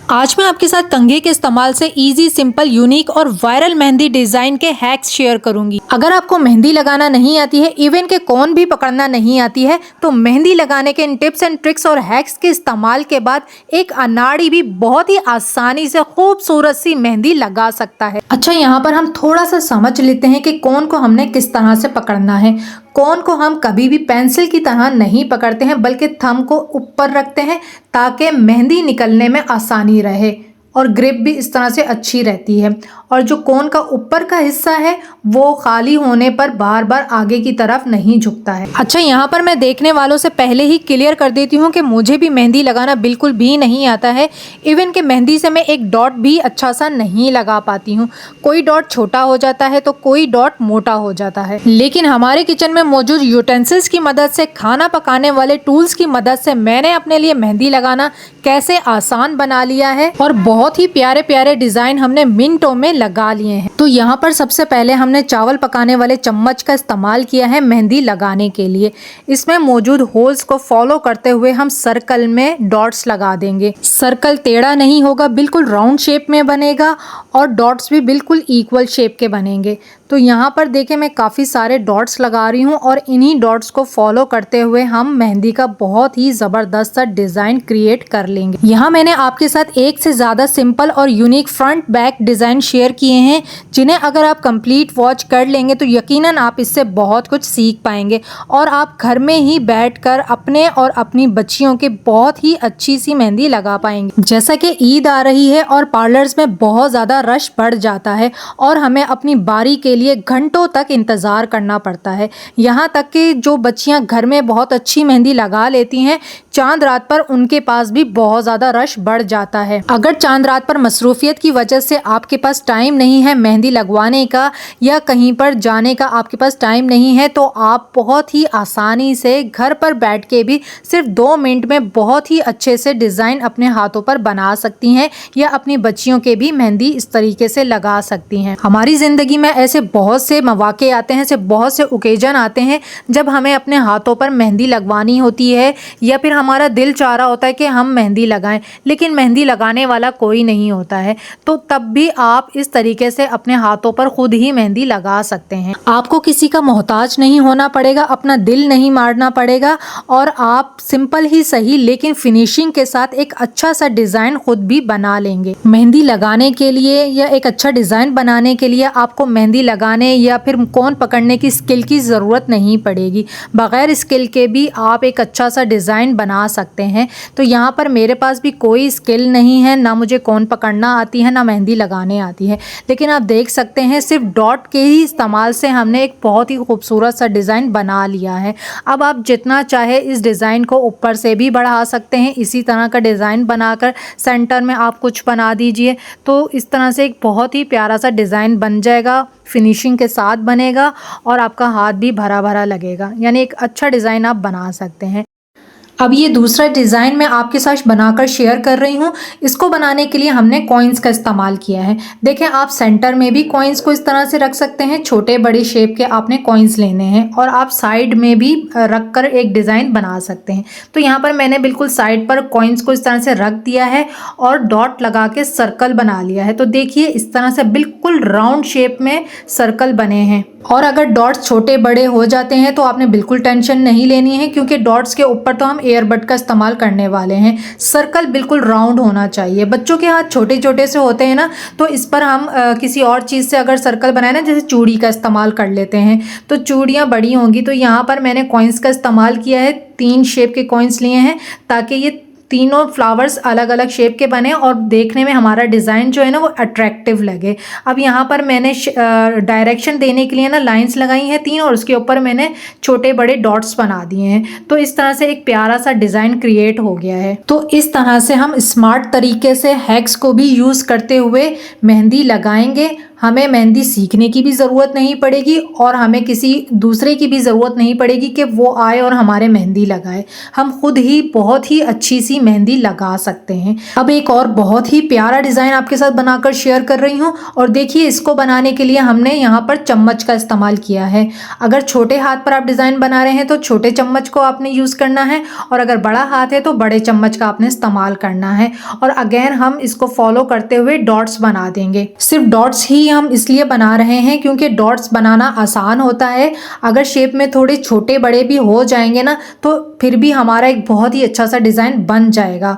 आज मैं आपके साथ कंघे के इस्तेमाल से इजी, सिंपल, यूनिक और वायरल मेहंदी डिजाइन के हैक्स शेयर करूंगी। अगर आपको मेहंदी लगाना नहीं आती है, इवन के कोन भी पकड़ना नहीं आती है, तो मेहंदी लगाने के इन टिप्स एंड ट्रिक्स और हैक्स के इस्तेमाल के बाद एक अनाड़ी भी बहुत ही आसानी से खूबसूरत सी मेहंदी लगा सकता है। अच्छा, यहाँ पर हम थोड़ा सा समझ लेते हैं कि कोन को हमने किस तरह से पकड़ना है। कोन को हम कभी भी पेंसिल की तरह नहीं पकड़ते हैं, बल्कि थंब को ऊपर रखते हैं ताकि मेहंदी निकलने में आसानी रहे और ग्रिप भी इस तरह से अच्छी रहती है। और जो कोन का ऊपर का हिस्सा है वो खाली होने पर बार बार आगे की तरफ नहीं झुकता है। अच्छा, यहाँ पर मैं देखने वालों से पहले ही क्लियर कर देती हूँ कि मुझे भी मेहंदी लगाना बिल्कुल भी नहीं आता है। इवन कि मेहंदी से मैं एक डॉट भी अच्छा सा नहीं लगा पाती हूँ। कोई डॉट छोटा हो जाता है तो कोई डॉट मोटा हो जाता है। लेकिन हमारे किचन में मौजूद यूटेंसिल्स की मदद से, खाना पकाने वाले टूल्स की मदद से मैंने अपने लिए मेहंदी लगाना कैसे आसान बना लिया है और बहुत ही प्यारे प्यारे डिजाइन हमने मिनटों में लगा लिए हैं। तो यहाँ पर सबसे पहले हमने चावल पकाने वाले चम्मच का इस्तेमाल किया है मेहंदी लगाने के लिए। इसमें मौजूद होल्स को फॉलो करते हुए हम सर्कल में डॉट्स लगा देंगे। सर्कल टेढ़ा नहीं होगा, बिल्कुल राउंड शेप में बनेगा और डॉट्स भी बिल्कुल इक्वल शेप के बनेंगे। तो यहाँ पर देखिए, मैं काफ़ी सारे डॉट्स लगा रही हूँ और इन्हीं डॉट्स को फॉलो करते हुए हम मेहंदी का बहुत ही ज़बरदस्त सा डिज़ाइन क्रिएट कर लेंगे। यहाँ मैंने आपके साथ एक से ज़्यादा सिंपल और unique front back design share किए हैं, जिन्हें अगर आप कंप्लीट वॉच कर लेंगे तो यकीनन आप इससे बहुत कुछ सीख पाएंगे और आप घर में ही बैठकर अपने और अपनी बच्चियों के बहुत ही अच्छी सी मेहंदी लगा पाएंगे। जैसा कि ईद आ रही है और पार्लर्स में बहुत ज़्यादा रश बढ़ जाता है और हमें अपनी बारी के लिए घंटों तक इंतज़ार करना पड़ता है। यहाँ तक कि जो बच्चियाँ घर में बहुत अच्छी मेहंदी लगा लेती हैं, चांद रात पर उनके पास भी बहुत ज़्यादा रश बढ़ जाता है। अगर चांद रात पर मसरूफियत की वजह से आपके पास टाइम नहीं है मेहंदी लगवाने का या कहीं पर जाने का आपके पास टाइम नहीं है, तो आप बहुत ही आसानी से घर पर बैठ के भी सिर्फ 2 मिनट में बहुत ही अच्छे से डिज़ाइन अपने हाथों पर बना सकती हैं या अपनी बच्चियों के भी मेहंदी इस तरीके से लगा सकती हैं। हमारी ज़िंदगी में ऐसे बहुत से मौके आते हैं, ऐसे बहुत से ओकेजन आते हैं जब हमें अपने हाथों पर मेहंदी लगवानी होती है या फिर हमारा दिल चाह रहा होता है कि हम मेहंदी लगाएं, लेकिन मेहंदी लगाने वाला कोई नहीं होता है। तो तब भी आप इस तरीके से अपने हाथों पर खुद ही मेहंदी लगा सकते हैं। आपको किसी का मोहताज नहीं होना पड़ेगा, अपना दिल नहीं मारना पड़ेगा और आप सिंपल ही सही लेकिन फिनिशिंग के साथ एक अच्छा सा डिज़ाइन खुद भी बना लेंगे। मेहंदी लगाने के लिए या एक अच्छा डिज़ाइन बनाने के लिए आपको मेहंदी लगाने या फिर कोन पकड़ने की स्किल की ज़रूरत नहीं पड़ेगी। बग़ैर स्किल के भी आप एक अच्छा सा डिज़ाइन बना सकते हैं। तो यहाँ पर मेरे पास भी कोई स्किल नहीं है, ना मुझे कोन पकड़ना आती है, ना मेहंदी लगाने आती है, लेकिन आप देख सकते हैं सिर्फ डॉट के ही इस्तेमाल से हमने एक बहुत ही खूबसूरत सा डिज़ाइन बना लिया है। अब आप जितना चाहे इस डिज़ाइन को ऊपर से भी बढ़ा सकते हैं। इसी तरह का डिज़ाइन बनाकर सेंटर में आप कुछ बना दीजिए, तो इस तरह से एक बहुत ही प्यारा सा डिज़ाइन बन जाएगा, फिनिशिंग के साथ बनेगा और आपका हाथ भी भरा भरा लगेगा, यानी एक अच्छा डिज़ाइन आप बना सकते हैं। अब ये दूसरा डिज़ाइन मैं आपके साथ बनाकर शेयर कर रही हूँ। इसको बनाने के लिए हमने कॉइन्स का इस्तेमाल किया है। देखें, आप सेंटर में भी कॉइन्स को इस तरह से रख सकते हैं। छोटे बड़े शेप के आपने कॉइन्स लेने हैं और आप साइड में भी रख कर एक डिज़ाइन बना सकते हैं। तो यहाँ पर मैंने बिल्कुल साइड पर कॉइन्स को इस तरह से रख दिया है और डॉट लगा के सर्कल बना लिया है। तो देखिए, इस तरह से बिल्कुल राउंड शेप में सर्कल बने हैं। और अगर डॉट्स छोटे बड़े हो जाते हैं तो आपने बिल्कुल टेंशन नहीं लेनी है, क्योंकि डॉट्स के ऊपर तो हम एयरबड का इस्तेमाल करने वाले हैं। सर्कल बिल्कुल राउंड होना चाहिए। बच्चों के हाथ छोटे छोटे से होते हैं ना, तो इस पर हम किसी और चीज़ से अगर सर्कल बनाए ना, जैसे चूड़ी का इस्तेमाल कर लेते हैं, तो चूड़ियाँ बड़ी होंगी। तो यहाँ पर मैंने कॉइन्स का इस्तेमाल किया है। 3 शेप के कॉइन्स लिए हैं ताकि ये तीनों फ्लावर्स अलग अलग शेप के बने और देखने में हमारा डिज़ाइन जो है ना वो अट्रैक्टिव लगे। अब यहाँ पर मैंने डायरेक्शन देने के लिए ना लाइंस लगाई हैं 3 और उसके ऊपर मैंने छोटे बड़े डॉट्स बना दिए हैं। तो इस तरह से एक प्यारा सा डिज़ाइन क्रिएट हो गया है। तो इस तरह से हम स्मार्ट तरीके से हैक्स को भी यूज़ करते हुए मेहंदी लगाएंगे हमें मेहंदी सीखने की भी ज़रूरत नहीं पड़ेगी और हमें किसी दूसरे की भी ज़रूरत नहीं पड़ेगी कि वो आए और हमारे मेहंदी लगाए। हम खुद ही बहुत ही अच्छी सी मेहंदी लगा सकते हैं। अब एक और बहुत ही प्यारा डिज़ाइन आपके साथ बनाकर शेयर कर रही हूँ और देखिए इसको बनाने के लिए हमने यहाँ पर चम्मच का इस्तेमाल किया है। अगर छोटे हाथ पर आप डिज़ाइन बना रहे हैं तो छोटे चम्मच को आपने यूज़ करना है और अगर बड़ा हाथ है तो बड़े चम्मच का आपने इस्तेमाल करना है। और अगेन हम इसको फॉलो करते हुए डॉट्स बना देंगे। सिर्फ डॉट्स ही हम इसलिए बना रहे हैं क्योंकि डॉट्स बनाना आसान होता है। अगर शेप में थोड़े छोटे बड़े भी हो जाएंगे ना तो फिर भी हमारा एक बहुत ही अच्छा सा डिज़ाइन बन जाएगा।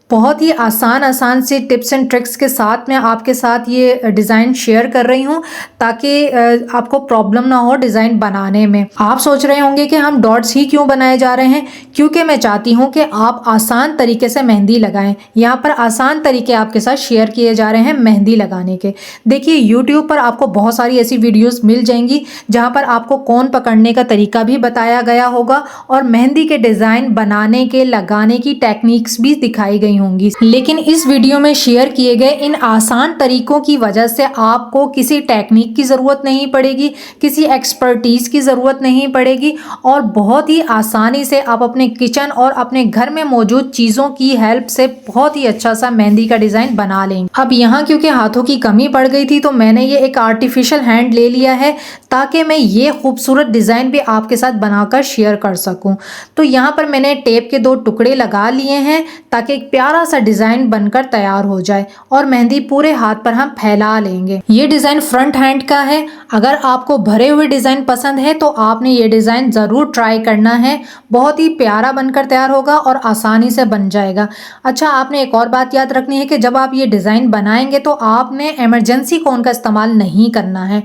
बहुत ही आसान से टिप्स एंड ट्रिक्स के साथ मैं आपके साथ ये डिज़ाइन शेयर कर रही हूँ ताकि आपको प्रॉब्लम ना हो डिज़ाइन बनाने में। आप सोच रहे होंगे कि हम डॉट्स ही क्यों बनाए जा रहे हैं, क्योंकि मैं चाहती हूँ कि आप आसान तरीके से मेहंदी लगाएं। यहाँ पर आसान तरीके आपके साथ शेयर किए जा रहे हैं मेहंदी लगाने के। देखिए यूट्यूब पर आपको बहुत सारी ऐसी वीडियोज़ मिल जाएंगी जहाँ पर आपको कोन पकड़ने का तरीका भी बताया गया होगा और मेहंदी के डिज़ाइन बनाने के लगाने की टेक्निक्स भी दिखाई गई होंगी। लेकिन इस वीडियो में शेयर किए गए इन आसान तरीकों की वजह से आपको किसी टेक्निक की ज़रूरत नहीं पड़ेगी, किसी एक्सपर्टीज़ की ज़रूरत नहीं पड़ेगी और बहुत ही आसानी से आप अपने किचन और अपने घर में मौजूद चीज़ों की हेल्प से बहुत ही अच्छा सा मेहंदी का डिज़ाइन बना लेंगे। अब यहाँ क्योंकि हाथों की कमी पड़ गई थी तो मैंने ये एक आर्टिफिशियल हैंड ले लिया है ताकि मैं ये खूबसूरत डिज़ाइन भी आपके साथ बनाकर शेयर कर सकूँ। तो यहाँ पर मैंने टेप के 2 टुकड़े लगा लिए हैं ताकि एक प्यारा सा डिज़ाइन बनकर तैयार हो जाए और मेहंदी पूरे हाथ पर हम फैला लेंगे। ये डिज़ाइन फ्रंट हैंड का है। अगर आपको भरे हुए डिज़ाइन पसंद है तो आपने ये डिज़ाइन ज़रूर ट्राई करना है। बहुत ही प्यारा बनकर तैयार होगा और आसानी से बन जाएगा। अच्छा, आपने एक और बात याद रखनी है कि जब आप ये डिज़ाइन बनाएंगे तो आपने इमरजेंसी कोन का इस्तेमाल नहीं करना है,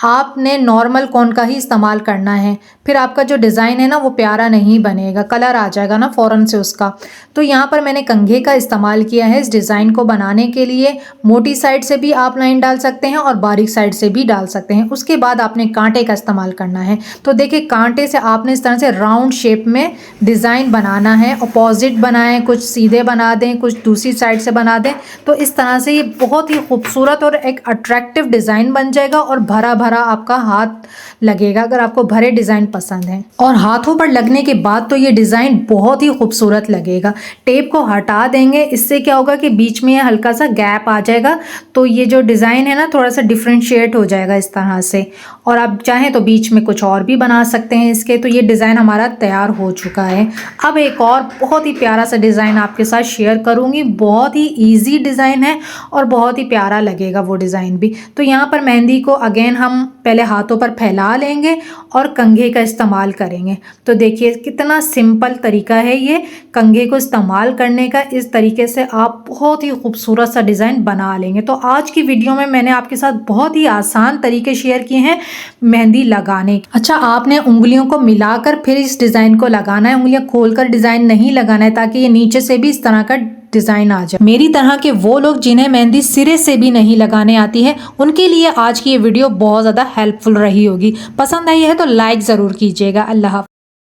आपने नॉर्मल कोन का ही इस्तेमाल करना है। फिर आपका जो डिज़ाइन है ना वो प्यारा नहीं बनेगा, कलर आ जाएगा ना फ़ौरन से उसका। तो यहाँ पर मैंने कंघे का इस्तेमाल किया है इस डिज़ाइन को बनाने के लिए। मोटी साइड से भी आप लाइन डाल सकते हैं और बारीक साइड से भी डाल सकते हैं। उसके बाद आपने कांटे का इस्तेमाल करना है। तो देखिए कांटे से आपने इस तरह से राउंड शेप में डिज़ाइन बनाना है। अपोजिट बनाएं, कुछ सीधे बना दें, कुछ दूसरी साइड से बना दें। तो इस तरह से ये बहुत ही खूबसूरत और एक अट्रैक्टिव डिज़ाइन बन जाएगा और भरा भरा आपका हाथ लगेगा अगर आपको भरे डिज़ाइन पसंद है। और हाथों पर लगने के बाद तो ये डिज़ाइन बहुत ही खूबसूरत लगेगा। टेप को हटा देंगे, इससे क्या होगा कि बीच में हल्का सा गैप आ जाएगा तो ये जो डिज़ाइन है ना थोड़ा सा डिफ्रेंशिएट हो जाएगा इस तरह से। और आप चाहें तो बीच में कुछ और भी बना सकते हैं इसके। तो ये डिज़ाइन हमारा तैयार हो चुका है। अब एक और बहुत ही प्यारा सा डिज़ाइन आपके साथ शेयर करूँगी। बहुत ही ईजी डिज़ाइन है और बहुत ही प्यारा लगेगा वो डिज़ाइन भी। तो यहाँ पर मेहंदी को अगेन हम पहले हाथों पर फैला लेंगे और कंघे का इस्तेमाल करेंगे। तो देखिए कितना सिंपल तरीका है ये कंघे को इस्तेमाल करने का। इस तरीके से आप बहुत ही खूबसूरत सा डिज़ाइन बना लेंगे। तो आज की वीडियो में मैंने आपके साथ बहुत ही आसान तरीके शेयर किए हैं मेहंदी लगाने। अच्छा, आपने उंगलियों को मिलाकर फिर इस डिज़ाइन को लगाना है, उंगलियां खोलकर डिज़ाइन नहीं लगाना है ताकि ये नीचे से भी इस तरह का डिज़ाइन आ जाए। मेरी तरह के वो लोग जिन्हें मेहंदी सिरे से भी नहीं लगाने आती है उनके लिए आज की ये वीडियो बहुत ज़्यादा हेल्पफुल रही होगी। पसंद आई है तो लाइक ज़रूर कीजिएगा। अल्लाह हाफ़िज़।